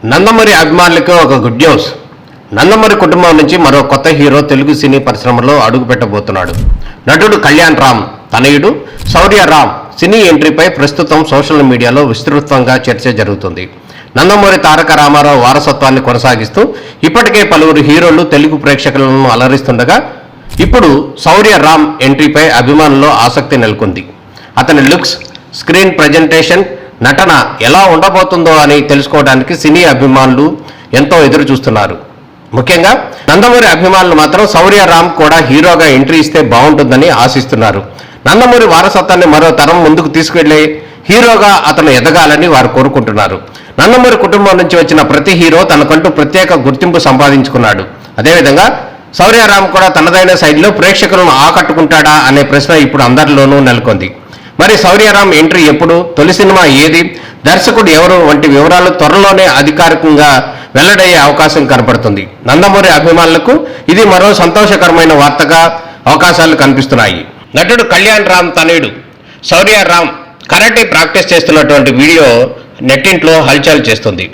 నందమూరి అభిమానులకు ఒక good news. Nandamuri కుటుంబం నుంచి మరో కొత్త హీరో తెలుగు సినీ పరిశ్రమలో అడుగు పెట్టబోతున్నాడు. నటుడు కళ్యాణ్ రామ్ తనయుడు శౌర్య రామ్ సినీ ఎంట్రీపై ప్రస్తుతం సోషల్ మీడియాలో విస్తృతంగా చర్చ జరుగుతుంది. నందమూరి తారక రామారావు వారసత్వాన్ని కొనసాగిస్తూ ఇప్పటికే పలువురు హీరోలు తెలుగు ప్రేక్షకులను అలరిస్తుండగా ఇప్పుడు శౌర్య రామ్ ఎంట్రీపై అభిమానుల్లో ఆసక్తి నెలకొంది. అతని లుక్స్, స్క్రీన్ ప్రజెంటేషన్, నటన ఎలా ఉండబోతుందో అని తెలుసుకోవడానికి సినీ అభిమానులు ఎంతో ఎదురు చూస్తున్నారు. ముఖ్యంగా నందమూరి అభిమానులు మాత్రం శౌర్య రామ్ కూడా హీరోగా ఎంట్రీ ఇస్తే బాగుంటుందని ఆశిస్తున్నారు. నందమూరి వారసత్వాన్ని మరో తరం ముందుకు తీసుకెళ్లే హీరోగా అతను ఎదగాలని వారు కోరుకుంటున్నారు. నందమూరి కుటుంబం నుంచి వచ్చిన ప్రతి హీరో తనకంటూ ప్రత్యేక గుర్తింపు సంపాదించుకున్నాడు. అదేవిధంగా శౌర్య రామ్ కూడా తనదైన శైలిలో ప్రేక్షకులను ఆకట్టుకుంటాడా అనే ప్రశ్న ఇప్పుడు అందరిలోనూ నెలకొంది. మరి శౌర్య రామ్ ఎంట్రీ ఎప్పుడు, తొలి సినిమా ఏది, దర్శకుడు ఎవరు వంటి వివరాలు త్వరలోనే అధికారికంగా వెల్లడయ్యే అవకాశం కనపడుతుంది. నందమూరి అభిమానులకు ఇది మరో సంతోషకరమైన వార్తగా అవకాశాలు కనిపిస్తున్నాయి. నటుడు కళ్యాణ్ రామ్ తనయుడు శౌర్య రామ్ కరాటే ప్రాక్టీస్ చేస్తున్నటువంటి వీడియో నెట్టింట్లో హల్చల్ చేస్తుంది.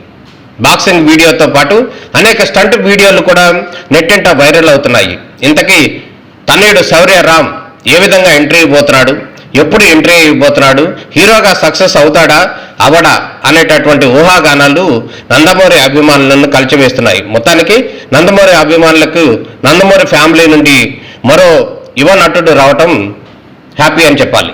బాక్సింగ్ వీడియోతో పాటు అనేక స్టంట్ వీడియోలు కూడా నెట్టింట వైరల్ అవుతున్నాయి. ఇంతకీ తనయుడు శౌర్య రామ్ ఏ విధంగా ఎంట్రీ ఇవ్వబోతున్నాడు, ఎప్పుడు ఎంట్రీ ఇవ్వబోతున్నాడు, హీరోగా సక్సెస్ అవుతాడా అవడా అనేటటువంటి ఊహాగానాలు నందమూరి అభిమానులను కలిచివేస్తున్నాయి. మొత్తానికి నందమూరి అభిమానులకు నందమూరి ఫ్యామిలీ నుండి మరో యువ నటుడు రావటం హ్యాపీ అని చెప్పాలి.